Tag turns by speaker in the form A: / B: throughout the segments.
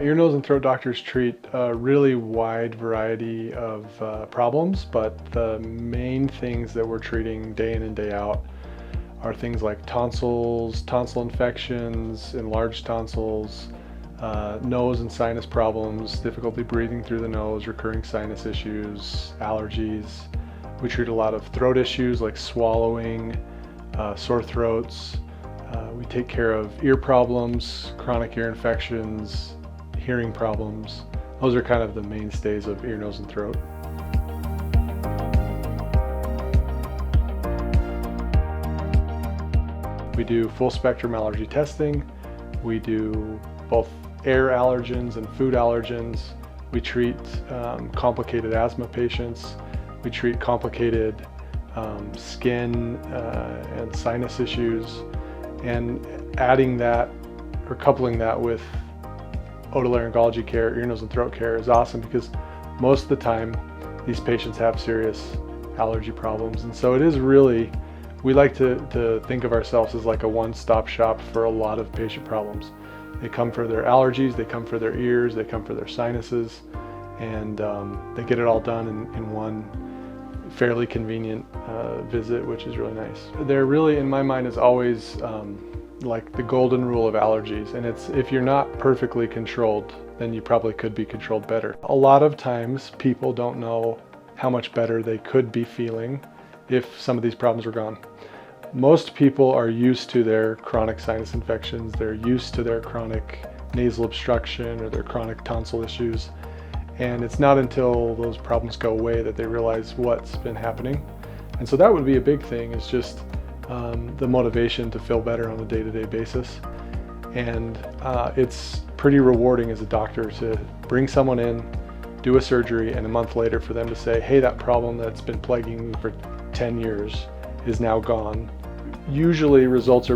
A: Ear, nose, and throat doctors treat a really wide variety of problems, but the main things that we're treating day in and day out are things like tonsils, tonsil infections, enlarged tonsils, nose and sinus problems, difficulty breathing through the nose, recurring sinus issues, allergies. We treat a lot of throat issues like swallowing, sore throats. We take care of ear problems, chronic ear infections, hearing problems. Those are kind of the mainstays of ear, nose, and throat. We do full spectrum allergy testing. We do both air allergens and food allergens. We treat complicated asthma patients. We treat complicated skin and sinus issues. And adding that or coupling that with otolaryngology care, ear, nose, and throat care is awesome because most of the time these patients have serious allergy problems. And so it is really, we like to think of ourselves as like a one-stop shop for a lot of patient problems. They come for their allergies, they come for their ears, they come for their sinuses, and they get it all done in one fairly convenient visit, which is really nice. There really, in my mind, is always like the golden rule of allergies, and it's if you're not perfectly controlled, then you probably could be controlled better. A lot of times people don't know how much better they could be feeling if some of these problems were gone. Most people are used to their chronic sinus infections, they're used to their chronic nasal obstruction or their chronic tonsil issues, and it's not until those problems go away that they realize what's been happening. And so that would be a big thing, is just the motivation to feel better on a day-to-day basis. And it's pretty rewarding as a doctor to bring someone in, do a surgery, and a month later for them to say, hey, that problem that's been plaguing me for 10 years is now gone. Usually results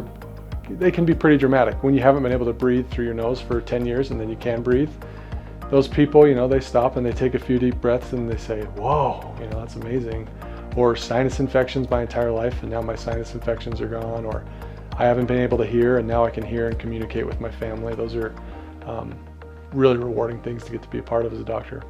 A: they can be pretty dramatic. When you haven't been able to breathe through your nose for 10 years and then you can breathe, those people, they stop and they take a few deep breaths and they say, whoa, that's amazing. Or sinus infections my entire life and now my sinus infections are gone. Or I haven't been able to hear and now I can hear and communicate with my family. Those are really rewarding things to get to be a part of as a doctor.